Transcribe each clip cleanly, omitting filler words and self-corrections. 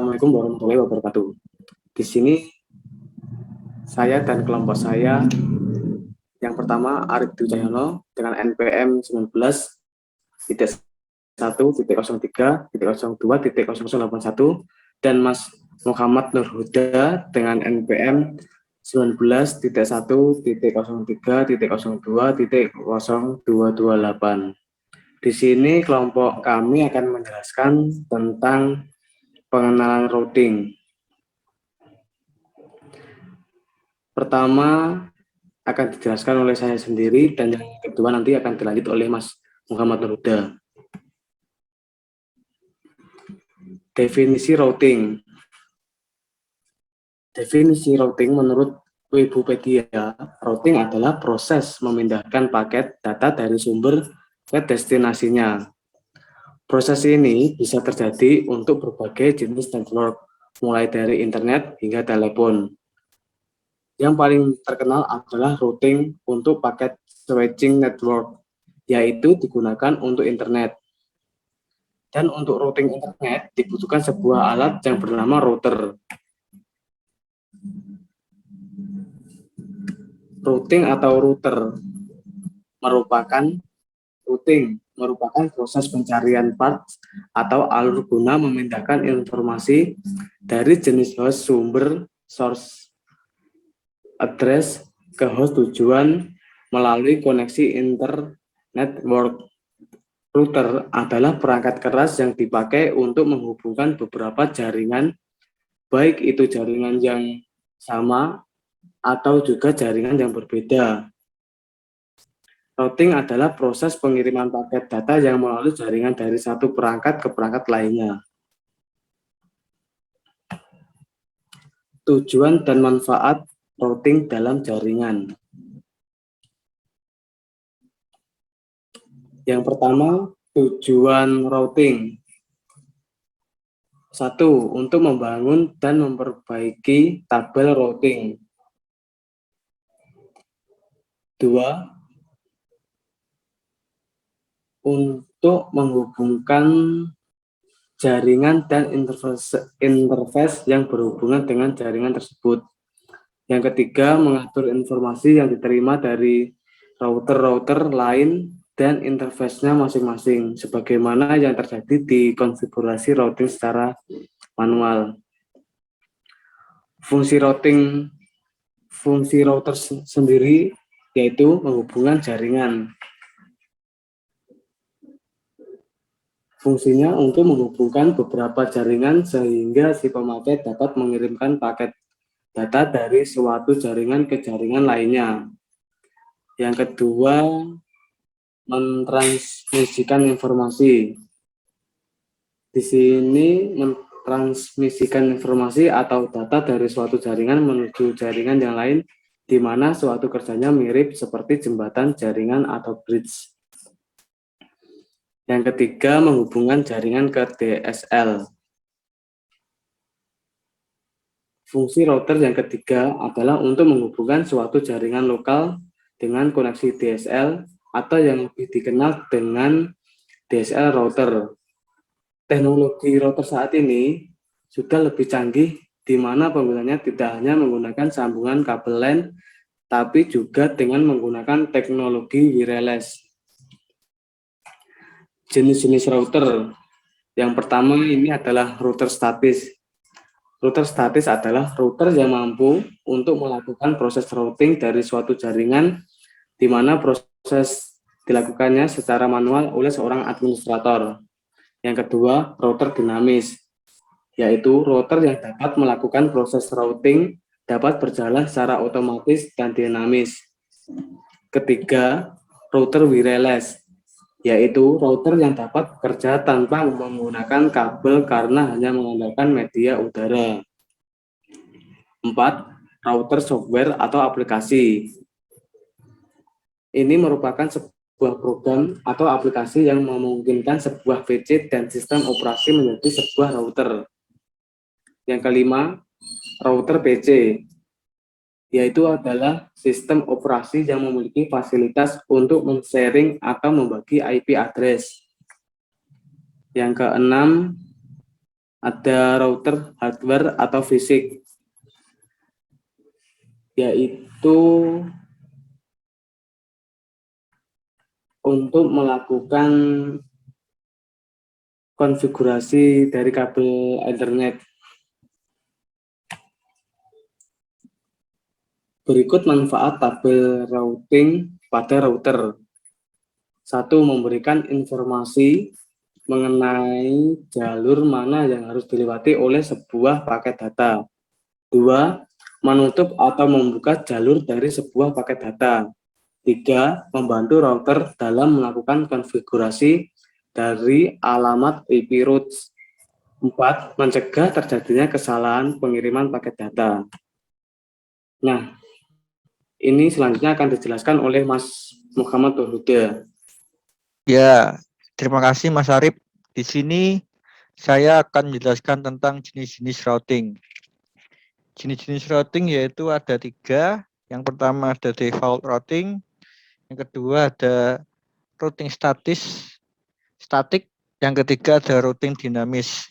Assalamualaikum warahmatullahi wabarakatuh. Di sini saya dan kelompok saya yang pertama Arif Dwi Cahyono dengan NPM 19.1.03.02.0081 dan Mas Muhammad Nur Huda dengan NPM 19.1.03.02.028. Di sini kelompok kami akan menjelaskan tentang pengenalan routing. Pertama akan dijelaskan oleh saya sendiri dan yang kedua nanti akan dilanjut oleh Mas Muhammad Nur Huda. Definisi routing. Definisi routing menurut Wikipedia, routing adalah proses memindahkan paket data dari sumber ke destinasinya. Proses ini bisa terjadi untuk berbagai jenis network, mulai dari internet hingga telepon. Yang paling terkenal adalah routing untuk paket switching network, yaitu digunakan untuk internet. Dan untuk routing internet dibutuhkan sebuah alat yang bernama router. Routing atau router merupakan proses pencarian path atau alur guna memindahkan informasi dari jenis host sumber source address ke host tujuan melalui koneksi internet-work. Router adalah perangkat keras yang dipakai untuk menghubungkan beberapa jaringan, baik itu jaringan yang sama atau juga jaringan yang berbeda. Routing adalah proses pengiriman paket data yang melalui jaringan dari satu perangkat ke perangkat lainnya. Tujuan dan manfaat routing dalam jaringan. Yang pertama, tujuan routing. 1. Untuk membangun dan memperbaiki tabel routing. 2. Untuk menghubungkan jaringan dan interface yang berhubungan dengan jaringan tersebut. Yang ketiga, mengatur informasi yang diterima dari router-router lain dan interface-nya masing-masing, sebagaimana yang terjadi di konfigurasi routing secara manual. Fungsi router sendiri yaitu menghubungkan jaringan. Fungsinya untuk menghubungkan beberapa jaringan sehingga si pemakai dapat mengirimkan paket data dari suatu jaringan ke jaringan lainnya. Yang kedua, mentransmisikan informasi. Di sini mentransmisikan informasi atau data dari suatu jaringan menuju jaringan yang lain, di mana suatu kerjanya mirip seperti jembatan jaringan atau bridge. Yang ketiga, menghubungkan jaringan ke DSL. Fungsi router yang ketiga adalah untuk menghubungkan suatu jaringan lokal dengan koneksi DSL atau yang lebih dikenal dengan DSL router. Teknologi router saat ini sudah lebih canggih, di mana penggunanya tidak hanya menggunakan sambungan kabel LAN, tapi juga dengan menggunakan teknologi wireless. Jenis-jenis router. Yang pertama ini adalah router statis. Router statis adalah router yang mampu untuk melakukan proses routing dari suatu jaringan, di mana proses dilakukannya secara manual oleh seorang administrator. Yang kedua, router dinamis, yaitu router yang dapat melakukan proses routing dapat berjalan secara otomatis dan dinamis. Ketiga, router wireless, yaitu router yang dapat bekerja tanpa menggunakan kabel karena hanya mengandalkan media udara. 4. Router software atau aplikasi. Ini merupakan sebuah program atau aplikasi yang memungkinkan sebuah PC dan sistem operasi menjadi sebuah router. Yang kelima, router PC, yaitu adalah sistem operasi yang memiliki fasilitas untuk men-sharing atau membagi IP address. Yang keenam, Ada router hardware atau fisik, yaitu untuk melakukan konfigurasi dari kabel Ethernet. Berikut manfaat tabel routing pada router. 1. Memberikan informasi mengenai jalur mana yang harus dilewati oleh sebuah paket data. 2. Menutup atau membuka jalur dari sebuah paket data. 3. Membantu router dalam melakukan konfigurasi dari alamat IP routes. 4. Mencegah terjadinya kesalahan pengiriman paket data. Nah, ini selanjutnya akan dijelaskan oleh Mas Muhammad Huda. Ya, terima kasih Mas Arif. Di sini saya akan menjelaskan tentang jenis-jenis routing. Jenis-jenis routing yaitu ada 3. Yang pertama ada default routing, yang kedua ada routing statik, yang ketiga ada routing dinamis.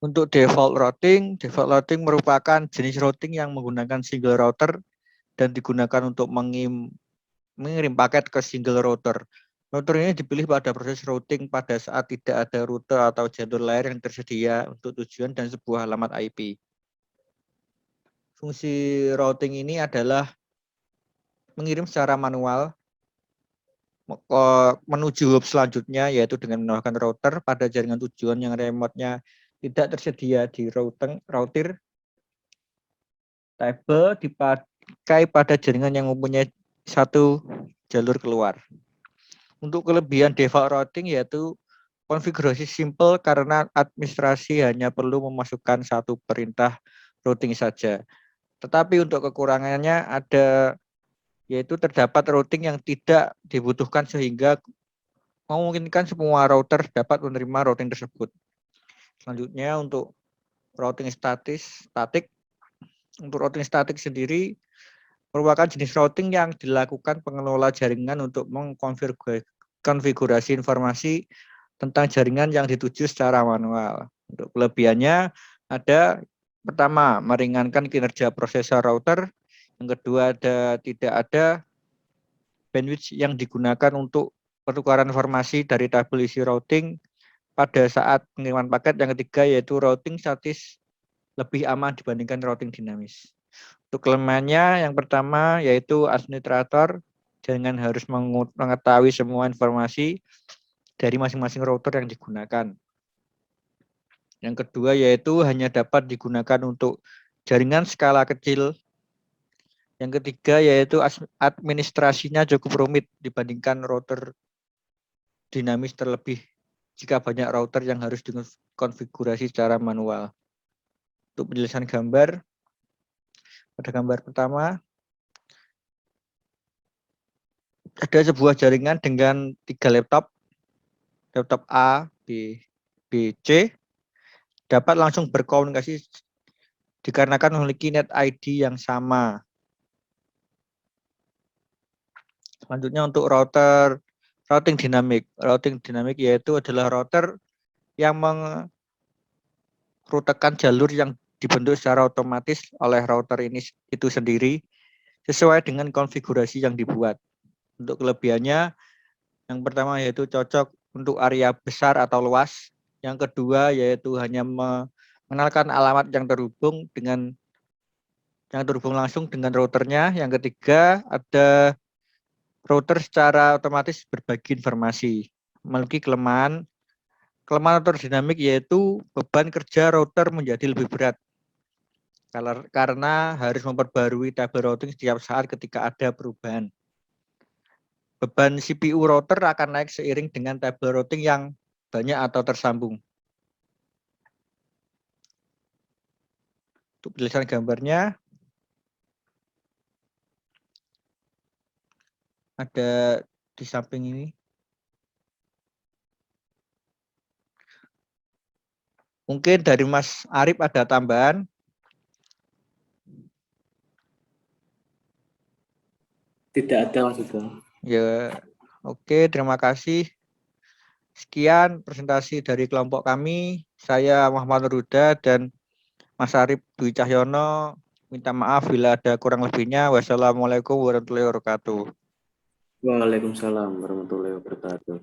Untuk default routing merupakan jenis routing yang menggunakan single router dan digunakan untuk mengirim paket ke single router. Router ini dipilih pada proses routing pada saat tidak ada rute atau jalur lain yang tersedia untuk tujuan dan sebuah alamat IP. Fungsi routing ini adalah mengirim secara manual menuju hub selanjutnya, yaitu dengan menggunakan router pada jaringan tujuan yang remote-nya tidak tersedia di router. Tabel dipakai pada jaringan yang mempunyai satu jalur keluar. Untuk kelebihan default routing yaitu konfigurasi simple karena administrasi hanya perlu memasukkan satu perintah routing saja. Tetapi untuk kekurangannya ada, yaitu terdapat routing yang tidak dibutuhkan sehingga memungkinkan semua router dapat menerima routing tersebut. Selanjutnya untuk routing statik. Untuk routing statik sendiri merupakan jenis routing yang dilakukan pengelola jaringan untuk mengkonfigurasi informasi tentang jaringan yang dituju secara manual. Untuk kelebihannya ada, pertama, meringankan kinerja prosesor router. Yang kedua, tidak ada bandwidth yang digunakan untuk pertukaran informasi dari tabel isi routing pada saat pengiriman paket. Yang ketiga yaitu routing statis lebih aman dibandingkan routing dinamis. Untuk kelemahannya yang pertama yaitu administrator jaringan harus mengetahui semua informasi dari masing-masing router yang digunakan. Yang kedua yaitu hanya dapat digunakan untuk jaringan skala kecil. Yang ketiga yaitu administrasinya cukup rumit dibandingkan router dinamis, terlebih jika banyak router yang harus dikonfigurasi secara manual. Untuk penjelasan gambar, pada gambar pertama ada sebuah jaringan dengan 3 laptop A, B, C, dapat langsung berkomunikasi dikarenakan memiliki net ID yang sama. Selanjutnya untuk routing dinamik. Routing dinamik yaitu adalah router yang merutekan jalur yang dibentuk secara otomatis oleh router ini itu sendiri sesuai dengan konfigurasi yang dibuat. Untuk kelebihannya, yang pertama yaitu cocok untuk area besar atau luas. Yang kedua yaitu hanya mengenalkan alamat yang terhubung langsung dengan routernya. Yang ketiga ada router secara otomatis berbagi informasi. Memiliki kelemahan router dinamik yaitu beban kerja router menjadi lebih berat karena harus memperbarui tabel routing setiap saat ketika ada perubahan. Beban CPU router akan naik seiring dengan tabel routing yang banyak atau tersambung. Untuk penjelasan gambarnya, ada di samping ini. Mungkin dari Mas Arif ada tambahan. Tidak ada, Mas Huda. Ya, oke, terima kasih. Sekian presentasi dari kelompok kami. Saya Muhammad Ruda dan Mas Arif Dwi Cahyono. Minta maaf bila ada kurang lebihnya. Wassalamualaikum warahmatullahi wabarakatuh. Waalaikumsalam warahmatullahi wabarakatuh.